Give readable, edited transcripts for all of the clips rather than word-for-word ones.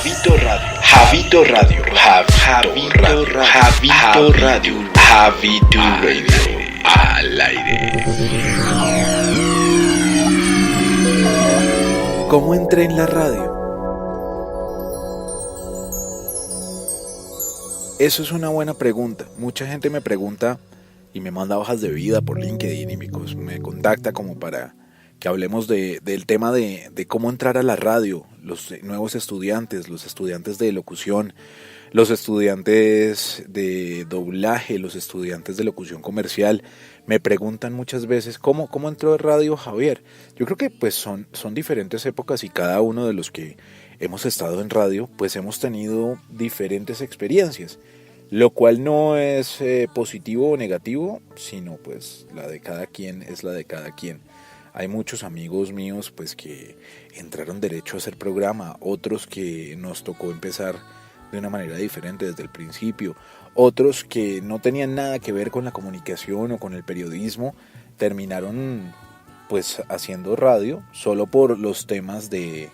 Javito Radio. Javito Radio. Javito Radio. Javito Radio. Al aire. ¿Cómo entré en la radio? Eso es una buena pregunta. Mucha gente me pregunta y me manda hojas de vida por LinkedIn y me contacta como para que hablemos del tema de cómo entrar a la radio, los nuevos estudiantes, los estudiantes de locución, los estudiantes de doblaje, los estudiantes de locución comercial. Me preguntan muchas veces, ¿cómo entró a radio Javier? Yo creo que pues son diferentes épocas y cada uno de los que hemos estado en radio, pues hemos tenido diferentes experiencias, lo cual no es positivo o negativo, sino pues la de cada quien es la de cada quien. Hay muchos amigos míos pues que entraron derecho a hacer programa, otros que nos tocó empezar de una manera diferente desde el principio, otros que no tenían nada que ver con la comunicación o con el periodismo, terminaron pues haciendo radio solo por los temas de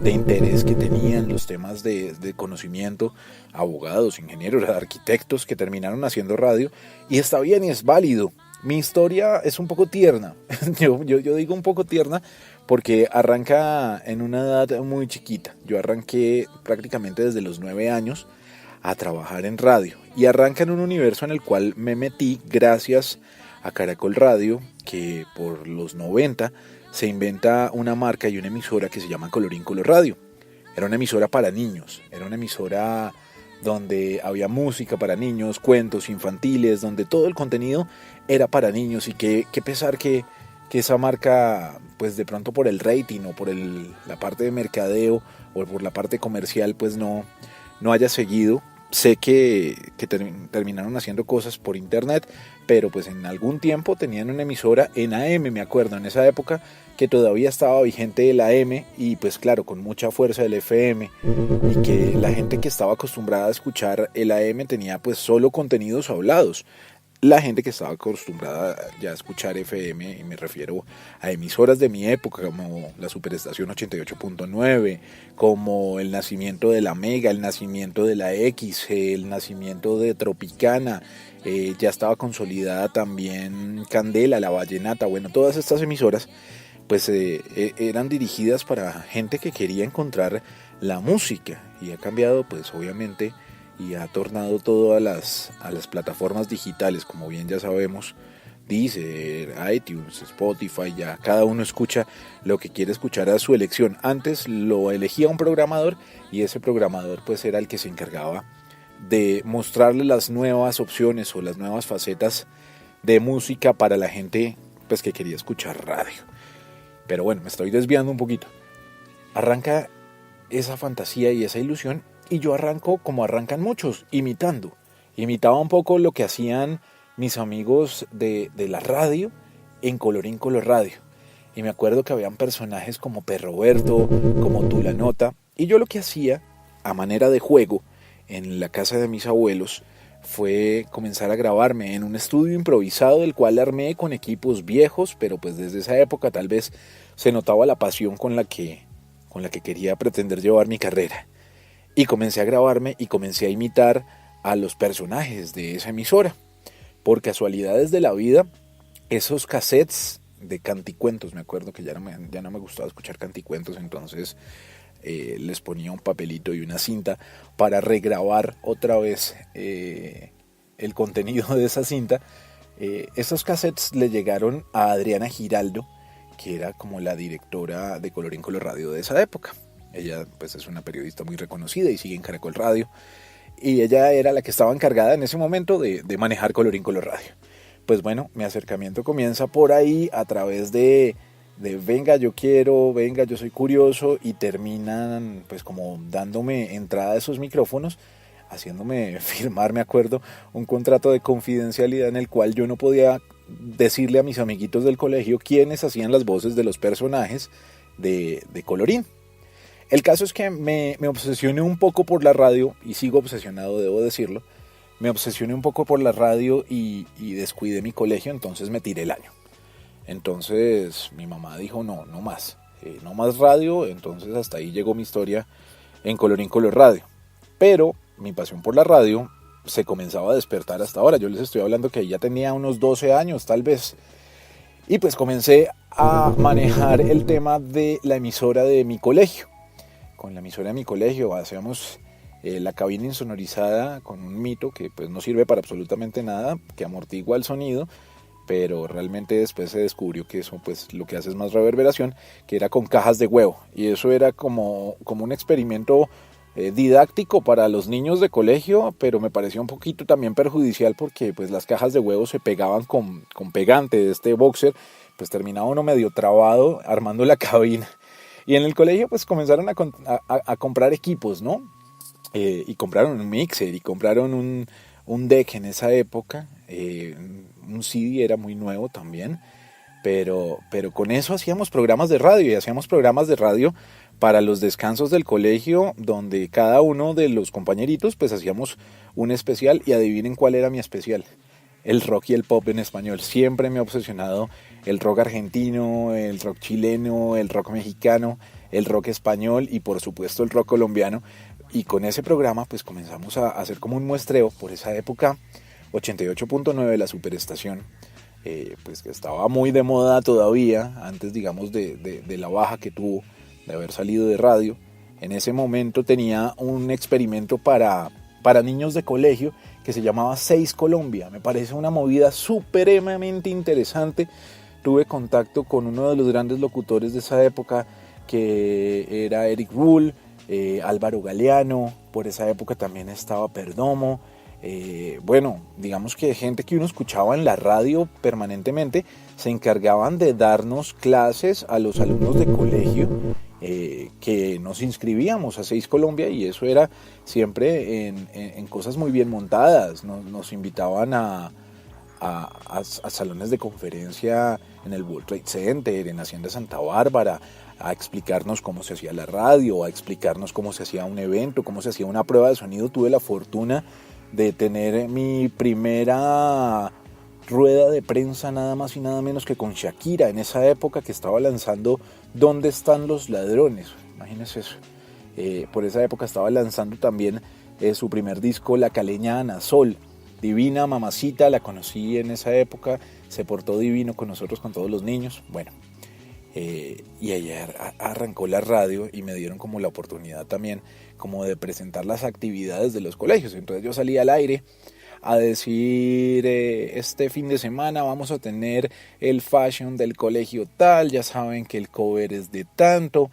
interés que tenían, los temas de conocimiento, abogados, ingenieros, arquitectos que terminaron haciendo radio, y está bien y es válido. Mi historia es un poco tierna, yo digo un poco tierna porque arranca en una edad muy chiquita. Yo arranqué prácticamente desde los 9 años a trabajar en radio y arranca en un universo en el cual me metí gracias a Caracol Radio, que por los 90 se inventa una marca y una emisora que se llama Colorín Color Radio. Era una emisora para niños, era una emisora donde había música para niños, cuentos infantiles, donde todo el contenido era para niños. Y qué pesar que esa marca, pues de pronto por el rating o por la parte de mercadeo o por la parte comercial, pues no haya seguido. Sé que terminaron haciendo cosas por internet, pero pues en algún tiempo tenían una emisora en AM, me acuerdo, en esa época que todavía estaba vigente el AM y pues claro, con mucha fuerza el FM, y que la gente que estaba acostumbrada a escuchar el AM tenía pues solo contenidos hablados. La gente que estaba acostumbrada ya a escuchar FM, y me refiero a emisoras de mi época como la Superestación 88.9, como el nacimiento de la Mega, el nacimiento de la X, el nacimiento de Tropicana, ya estaba consolidada también Candela, La Vallenata. Bueno, todas estas emisoras pues eran dirigidas para gente que quería encontrar la música, y ha cambiado pues obviamente y ha tornado todo a las plataformas digitales, como bien ya sabemos, Deezer, iTunes, Spotify. Ya cada uno escucha lo que quiere escuchar a su elección. Antes lo elegía un programador y ese programador pues era el que se encargaba de mostrarle las nuevas opciones o las nuevas facetas de música para la gente pues que quería escuchar radio. Pero bueno, me estoy desviando un poquito. Arranca esa fantasía y esa ilusión, y yo arranco como arrancan muchos, imitaba un poco lo que hacían mis amigos de la radio en Colorín Color Radio. Y me acuerdo que habían personajes como Perroberto, como Tulanota, y yo lo que hacía a manera de juego en la casa de mis abuelos fue comenzar a grabarme en un estudio improvisado, del cual armé con equipos viejos, pero pues desde esa época tal vez se notaba la pasión con la que quería pretender llevar mi carrera. Y comencé a grabarme y comencé a imitar a los personajes de esa emisora. Por casualidades de la vida, esos cassettes de canticuentos, me acuerdo que ya no me gustaba escuchar canticuentos, entonces les ponía un papelito y una cinta para regrabar otra vez el contenido de esa cinta. Esos cassettes le llegaron a Adriana Giraldo, que era como la directora de Colorín Color Radio de esa época. Ella pues es una periodista muy reconocida y sigue en Caracol Radio, y ella era la que estaba encargada en ese momento de manejar Colorín Color Radio. Pues bueno, mi acercamiento comienza por ahí a través de venga, yo quiero, venga, yo soy curioso, y terminan pues como dándome entrada a esos micrófonos, haciéndome firmar, me acuerdo, un contrato de confidencialidad en el cual yo no podía decirle a mis amiguitos del colegio quiénes hacían las voces de los personajes de Colorín. El caso es que me obsesioné un poco por la radio, y sigo obsesionado, debo decirlo. Me obsesioné un poco por la radio y descuidé mi colegio, entonces me tiré el año. Entonces mi mamá dijo no más radio, entonces hasta ahí llegó mi historia en Colorín Color Radio. Pero mi pasión por la radio se comenzaba a despertar hasta ahora. Yo les estoy hablando que ya tenía unos 12 años tal vez. Y pues comencé a manejar el tema de la emisora de mi colegio. Con la emisora de mi colegio hacíamos la cabina insonorizada con un mito que pues no sirve para absolutamente nada, que amortigua el sonido, pero realmente después se descubrió que eso pues lo que hace es más reverberación, que era con cajas de huevo. Y eso era como un experimento didáctico para los niños de colegio, pero me pareció un poquito también perjudicial porque pues las cajas de huevo se pegaban con pegante de este boxer, pues terminaba uno medio trabado armando la cabina. Y en el colegio pues comenzaron a comprar equipos, ¿no? Y compraron un mixer y compraron un deck en esa época, un CD era muy nuevo también, pero con eso hacíamos programas de radio y hacíamos programas de radio para los descansos del colegio, donde cada uno de los compañeritos pues hacíamos un especial y adivinen cuál era mi especial. El rock y el pop en español. Siempre me ha obsesionado el rock argentino, el rock chileno, el rock mexicano, el rock español y por supuesto el rock colombiano. Y con ese programa pues comenzamos a hacer como un muestreo por esa época, 88.9, la superestación, pues que estaba muy de moda todavía, antes digamos de la baja que tuvo de haber salido de radio. En ese momento tenía un experimento para niños de colegio que se llamaba 6 Colombia. Me parece una movida supremamente interesante. Tuve contacto con uno de los grandes locutores de esa época, que era Eric Rull, Álvaro Galeano, por esa época también estaba Perdomo. Bueno, digamos que gente que uno escuchaba en la radio permanentemente se encargaban de darnos clases a los alumnos de colegio que nos inscribíamos a 6 Colombia, y eso era siempre en cosas muy bien montadas. Nos invitaban a salones de conferencia en el World Trade Center, en Hacienda Santa Bárbara, a explicarnos cómo se hacía la radio, a explicarnos cómo se hacía un evento, cómo se hacía una prueba de sonido. Tuve la fortuna de tener mi primera rueda de prensa nada más y nada menos que con Shakira, en esa época que estaba lanzando ¿Dónde están los ladrones? Imagínense eso. Por esa época estaba lanzando también su primer disco, La Caleña Ana Sol. Divina mamacita, la conocí en esa época, se portó divino con nosotros, con todos los niños. Bueno, y ayer arrancó la radio y me dieron como la oportunidad también como de presentar las actividades de los colegios. Entonces yo salí al aire a decir, este fin de semana vamos a tener el fashion del colegio tal, ya saben que el cover es de tanto,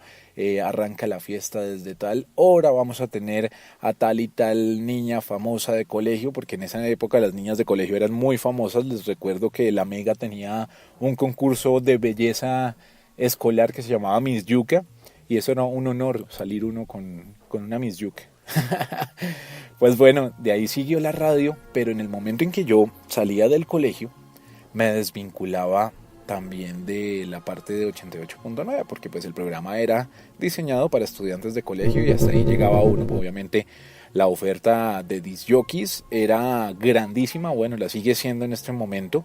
arranca la fiesta desde tal hora, vamos a tener a tal y tal niña famosa de colegio, porque en esa época las niñas de colegio eran muy famosas. Les recuerdo que la Mega tenía un concurso de belleza escolar que se llamaba Miss Yuca, y eso era un honor, salir uno con una Miss Yuca. Pues bueno, de ahí siguió la radio, pero en el momento en que yo salía del colegio me desvinculaba también de la parte de 88.9, porque pues el programa era diseñado para estudiantes de colegio y hasta ahí llegaba uno. Obviamente la oferta de disc jockeys era grandísima, bueno, la sigue siendo en este momento,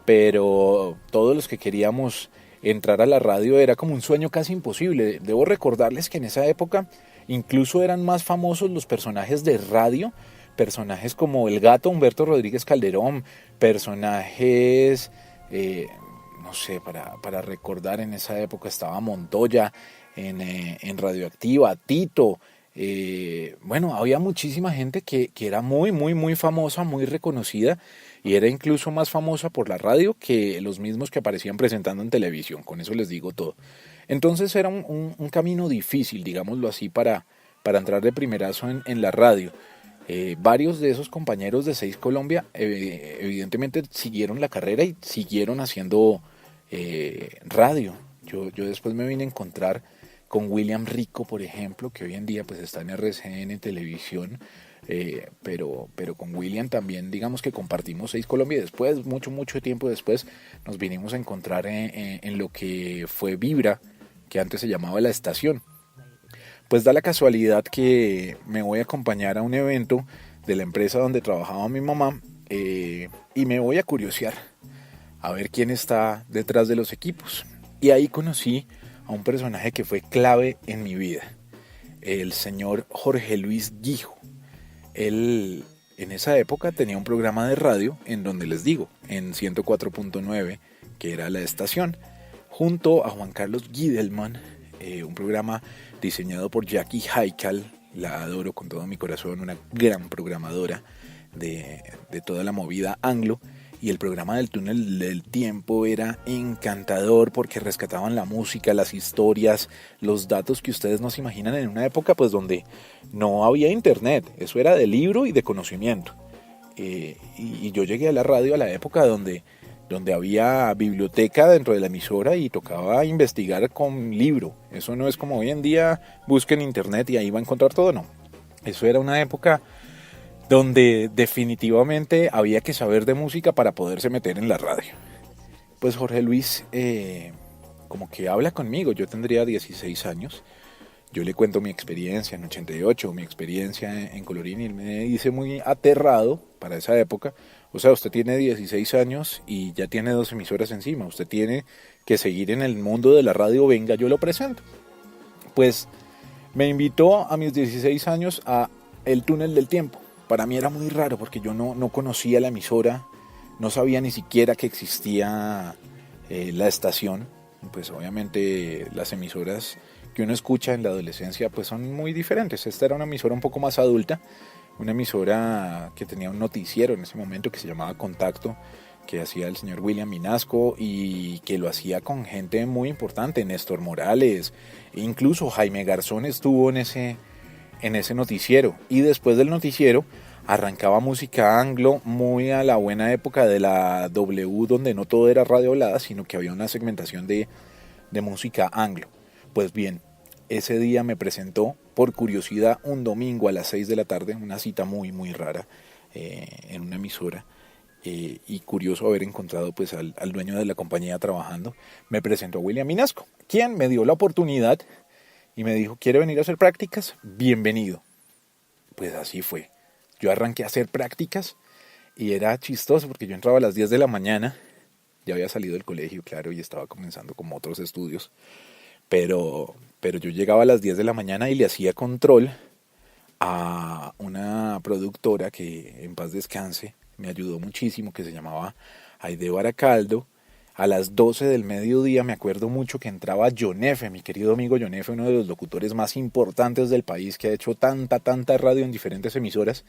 pero todos los que queríamos entrar a la radio era como un sueño casi imposible. Debo recordarles que en esa época incluso eran más famosos los personajes de radio, personajes como el Gato Humberto Rodríguez Calderón, personajes, no sé, para recordar, en esa época estaba Montoya en Radioactiva, Tito. Bueno, había muchísima gente que era muy, muy, muy famosa, muy reconocida, y era incluso más famosa por la radio que los mismos que aparecían presentando en televisión. Con eso les digo todo. Entonces era un camino difícil, digámoslo así, para entrar de primerazo en la radio. Varios de esos compañeros de 6 Colombia evidentemente siguieron la carrera y siguieron haciendo radio. Yo después me vine a encontrar con William Rico, por ejemplo, que hoy en día pues está en RCN, en televisión, pero con William también digamos que compartimos 6 Colombia, y después, mucho tiempo después, nos vinimos a encontrar en lo que fue Vibra, que antes se llamaba La Estación. Pues da la casualidad que me voy a acompañar a un evento de la empresa donde trabajaba mi mamá, y me voy a curiosear a ver quién está detrás de los equipos. Y ahí conocí a un personaje que fue clave en mi vida. el señor Jorge Luis Guijo. Él en esa época tenía un programa de radio en donde les digo, en 104.9, que era la estación, junto a Juan Carlos Gidelman, un programa diseñado por Jackie Haikal, la adoro con todo mi corazón, una gran programadora de toda la movida anglo. Y el programa del túnel del tiempo era encantador porque rescataban la música, las historias, los datos que ustedes no se imaginan en una época pues donde no había internet. Eso era de libro y de conocimiento. Y yo llegué a la radio a la época donde había biblioteca dentro de la emisora y tocaba investigar con libro. Eso no es como hoy en día, busquen internet y ahí va a encontrar todo, no. Eso era una época donde definitivamente había que saber de música para poderse meter en la radio. Pues Jorge Luis como que habla conmigo, yo tendría 16 años, yo le cuento mi experiencia en 88, mi experiencia en Colorín, y él me dice muy aterrado para esa época, o sea, usted tiene 16 años y ya tiene 2 emisoras encima, usted tiene que seguir en el mundo de la radio, venga, yo lo presento. Pues me invitó a mis 16 años a El Túnel del Tiempo. Para mí era muy raro porque yo no conocía la emisora, no sabía ni siquiera que existía la estación. Pues obviamente las emisoras que uno escucha en la adolescencia pues son muy diferentes. Esta era una emisora un poco más adulta, una emisora que tenía un noticiero en ese momento que se llamaba Contacto, que hacía el señor William Minasco y que lo hacía con gente muy importante, Néstor Morales, incluso Jaime Garzón estuvo en ese noticiero. Y después del noticiero arrancaba música anglo, muy a la buena época de la W, donde no todo era radio hablada, sino que había una segmentación de música anglo. Pues bien, ese día me presentó por curiosidad un domingo a las 6 de la tarde, una cita muy muy rara en una emisora, y curioso haber encontrado pues al dueño de la compañía trabajando. Me presentó a William Minasco, quien me dio la oportunidad y me dijo, ¿quiere venir a hacer prácticas? Bienvenido. Pues así fue. Yo arranqué a hacer prácticas y era chistoso porque yo entraba a las 10 de la mañana, ya había salido del colegio, claro, y estaba comenzando como otros estudios, pero yo llegaba a las 10 de la mañana y le hacía control a una productora que en paz descanse, me ayudó muchísimo, que se llamaba Aide Baracaldo. A las 12 del mediodía me acuerdo mucho que entraba John F., mi querido amigo John F., uno de los locutores más importantes del país, que ha hecho tanta radio en diferentes emisoras,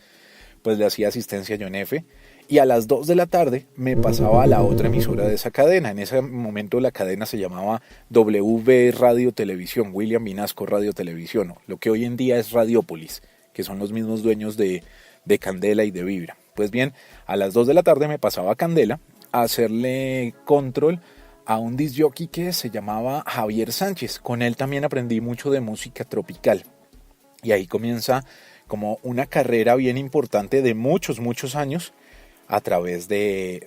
pues le hacía asistencia a John F., y a las 2 de la tarde me pasaba a la otra emisora de esa cadena. En ese momento la cadena se llamaba WB Radio Televisión, William Minasco Radio Televisión, lo que hoy en día es Radiópolis, que son los mismos dueños de Candela y de Vibra. Pues bien, a las 2 de la tarde me pasaba a Candela a hacerle control a un disc jockey que se llamaba Javier Sánchez. Con él también aprendí mucho de música tropical. Y ahí comienza como una carrera bien importante de muchos años a través de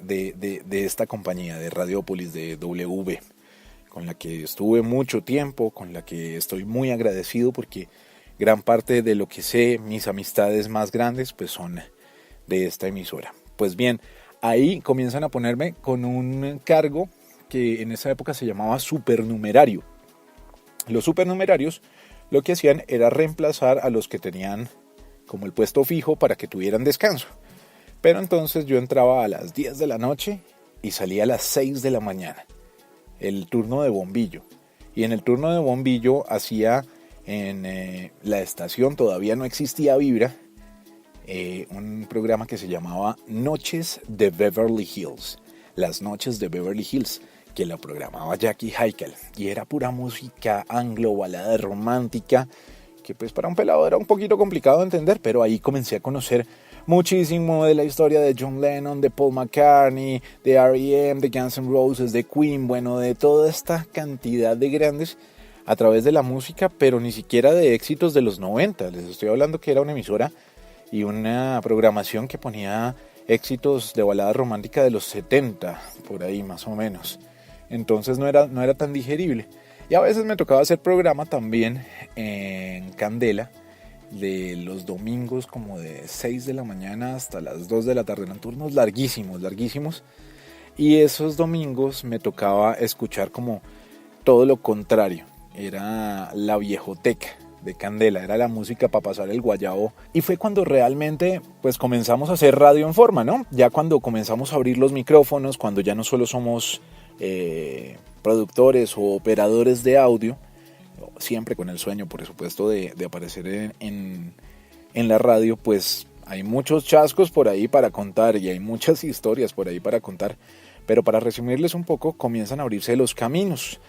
esta compañía de Radiópolis, de W, con la que estuve mucho tiempo, con la que estoy muy agradecido porque gran parte de lo que sé, mis amistades más grandes, pues son de esta emisora. Pues bien, ahí comienzan a ponerme con un cargo que en esa época se llamaba supernumerario. Los supernumerarios lo que hacían era reemplazar a los que tenían como el puesto fijo para que tuvieran descanso. Pero entonces yo entraba a las 10 de la noche y salía a las 6 de la mañana. El turno de bombillo. Y en el turno de bombillo hacía en la estación, todavía no existía Vibra, un programa que se llamaba Noches de Beverly Hills. Las Noches de Beverly Hills, que la programaba Jackie Haikal. Y era pura música anglo, balada romántica, que pues para un pelado era un poquito complicado de entender, pero ahí comencé a conocer muchísimo de la historia de John Lennon, de Paul McCartney, de R.E.M., de Guns N' Roses, de Queen, bueno, de toda esta cantidad de grandes a través de la música, pero ni siquiera de éxitos de los 90. Les estoy hablando que era una emisora y una programación que ponía éxitos de balada romántica de los 70, por ahí más o menos. Entonces no era tan digerible. Y a veces me tocaba hacer programa también en Candela, de los domingos como de 6 de la mañana hasta las 2 de la tarde. Eran turnos larguísimos. Y esos domingos me tocaba escuchar como todo lo contrario. Era la viejoteca de Candela, era la música para pasar el guayabo. Y fue cuando realmente pues comenzamos a hacer radio en forma, ¿no? Ya cuando comenzamos a abrir los micrófonos, cuando ya no solo somos productores o operadores de audio, siempre con el sueño, por supuesto, de aparecer en la radio, pues hay muchos chascos por ahí para contar y hay muchas historias por ahí para contar. Pero para resumirles un poco, comienzan a abrirse los caminos.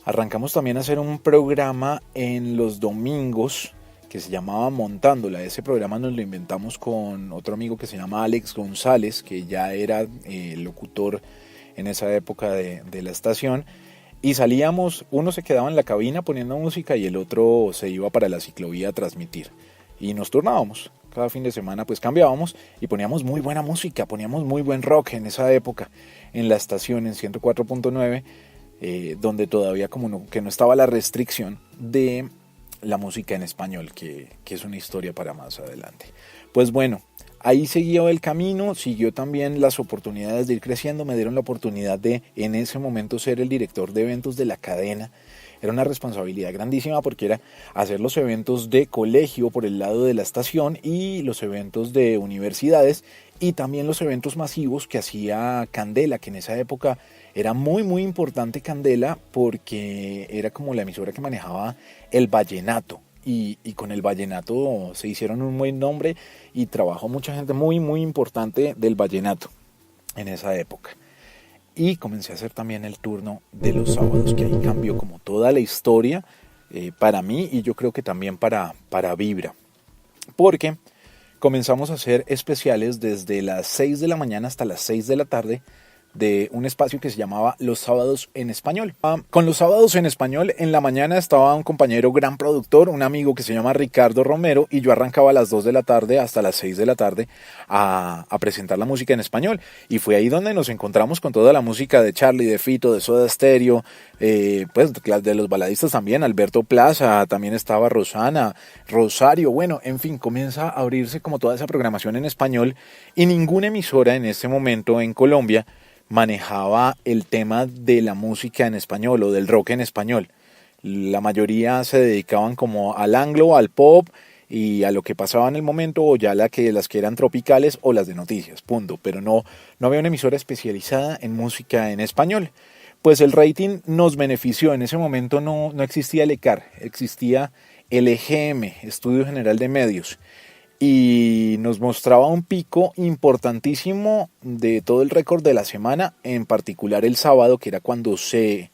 Arrancamos también a hacer un programa en los domingos que se llamaba Montándola. Ese programa nos lo inventamos con otro amigo que se llama Alex González, que ya era locutor en esa época de la estación. Y salíamos, uno se quedaba en la cabina poniendo música y el otro se iba para la ciclovía a transmitir. Y nos turnábamos. Cada fin de semana pues cambiábamos y poníamos muy buena música, poníamos muy buen rock en esa época en la estación en 104.9, donde todavía que no estaba la restricción de la música en español, que es una historia para más adelante. Pues bueno, ahí siguió el camino, siguió también las oportunidades de ir creciendo, me dieron la oportunidad de en ese momento ser el director de eventos de la cadena. Era una responsabilidad grandísima porque era hacer los eventos de colegio por el lado de la estación y los eventos de universidades y también los eventos masivos que hacía Candela, que en esa época era muy muy importante Candela porque era como la emisora que manejaba el vallenato y con el vallenato se hicieron un buen nombre y trabajó mucha gente muy muy importante del vallenato en esa época. Y comencé a hacer también el turno de los sábados, que ahí cambió como toda la historia para mí y yo creo que también para Vibra. Porque comenzamos a hacer especiales desde las 6 de la mañana hasta las 6 de la tarde de un espacio que se llamaba Los Sábados en Español. Con Los Sábados en Español, en la mañana estaba un compañero gran productor, un amigo que se llama Ricardo Romero, y yo arrancaba a las 2 de la tarde hasta las 6 de la tarde a presentar la música en español. Y fue ahí donde nos encontramos con toda la música de Charly, de Fito, de Soda Stereo, pues de los baladistas también, Alberto Plaza, también estaba Rosana, Rosario, bueno, en fin, comienza a abrirse como toda esa programación en español y ninguna emisora en este momento en Colombia manejaba el tema de la música en español o del rock en español. La mayoría se dedicaban como al anglo, al pop y a lo que pasaba en el momento, o ya las que eran tropicales o las de noticias, punto. Pero no había una emisora especializada en música en español. Pues el rating nos benefició. En ese momento no existía el ECAR, existía el EGM, Estudio General de Medios. Y nos mostraba un pico importantísimo de todo el récord de la semana, en particular el sábado, que era cuando se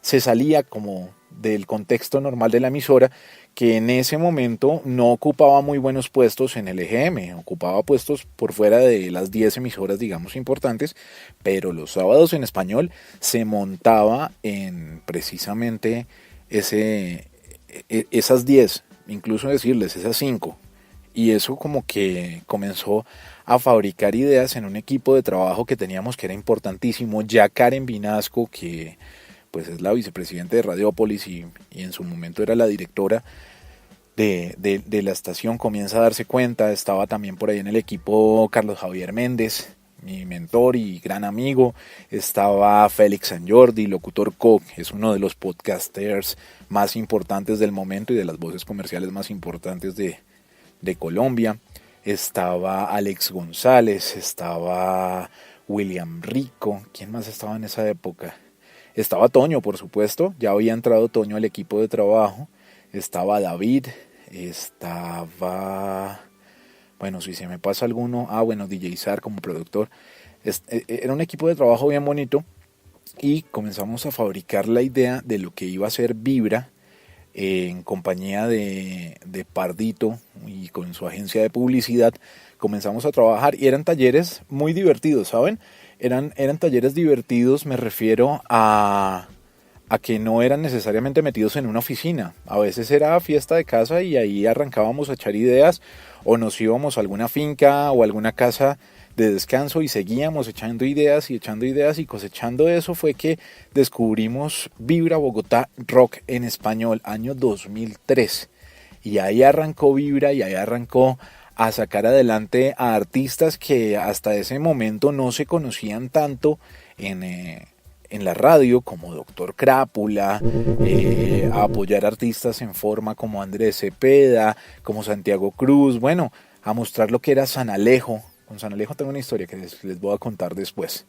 salía como del contexto normal de la emisora, que en ese momento no ocupaba muy buenos puestos en el EGM, ocupaba puestos por fuera de las 10 emisoras, digamos, importantes, pero los sábados en español se montaba en precisamente esas 10, incluso decirles esas 5. Y eso como que comenzó a fabricar ideas en un equipo de trabajo que teníamos que era importantísimo. Ya Karen Vinasco, que pues es la vicepresidenta de Radiópolis y en su momento era la directora de la estación, comienza a darse cuenta. Estaba también por ahí en el equipo Carlos Javier Méndez, mi mentor y gran amigo. Estaba Félix San Jordi, locutor Coq, es uno de los podcasters más importantes del momento y de las voces comerciales más importantes de Colombia. Estaba Alex González, estaba William Rico. ¿Quién más estaba en esa época? Estaba Toño, por supuesto, ya había entrado Toño al equipo de trabajo. Estaba David, estaba, bueno, si se me pasa alguno, DJ Zar como productor. Era un equipo de trabajo bien bonito y comenzamos a fabricar la idea de lo que iba a ser Vibra, en compañía de Pardito y con su agencia de publicidad. Comenzamos a trabajar y eran talleres muy divertidos, ¿saben? Eran talleres divertidos, me refiero a que no eran necesariamente metidos en una oficina. A veces era fiesta de casa y ahí arrancábamos a echar ideas, o nos íbamos a alguna finca o alguna casa de descanso y seguíamos echando ideas y cosechando eso. Fue que descubrimos Vibra Bogotá Rock en Español, año 2003, y ahí arrancó Vibra y ahí arrancó a sacar adelante a artistas que hasta ese momento no se conocían tanto en en la radio, como Doctor Crápula, a apoyar artistas en forma como Andrés Cepeda, como Santiago Cruz, bueno, a mostrar lo que era San Alejo. Con San Alejo tengo una historia que les voy a contar después.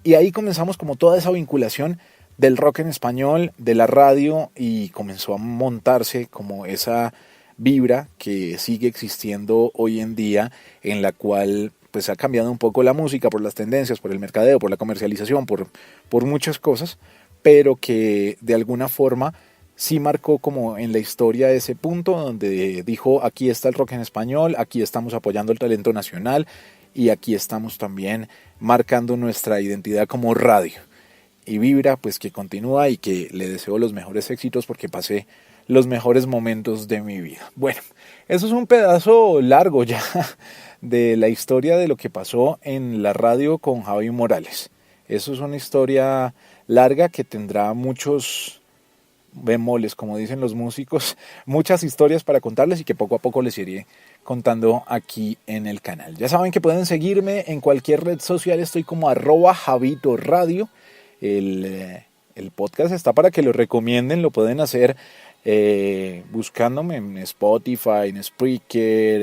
Y ahí comenzamos como toda esa vinculación del rock en español, de la radio, y comenzó a montarse como esa vibra que sigue existiendo hoy en día, en la cual pues ha cambiado un poco la música por las tendencias, por el mercadeo, por la comercialización, por muchas cosas, pero que de alguna forma sí marcó como en la historia ese punto donde dijo: aquí está el rock en español, aquí estamos apoyando el talento nacional y aquí estamos también marcando nuestra identidad como radio. Y Vibra, pues que continúa, y que le deseo los mejores éxitos porque pasé los mejores momentos de mi vida. Bueno, eso es un pedazo largo ya de la historia de lo que pasó en la radio con Javi Morales. Eso es una historia larga que tendrá muchos bemoles, como dicen los músicos, muchas historias para contarles, y que poco a poco les iré contando aquí en el canal. Ya saben que pueden seguirme en cualquier red social, estoy como @JavitoRadio. El podcast está para que lo recomienden, lo pueden hacer buscándome en Spotify, en Spreaker,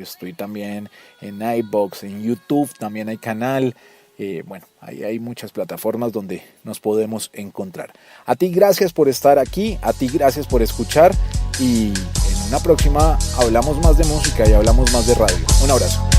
estoy también en iVoox, en YouTube también hay canal. Bueno, ahí hay muchas plataformas donde nos podemos encontrar. A ti gracias por estar aquí, a ti gracias por escuchar, y en una próxima hablamos más de música y hablamos más de radio. Un abrazo.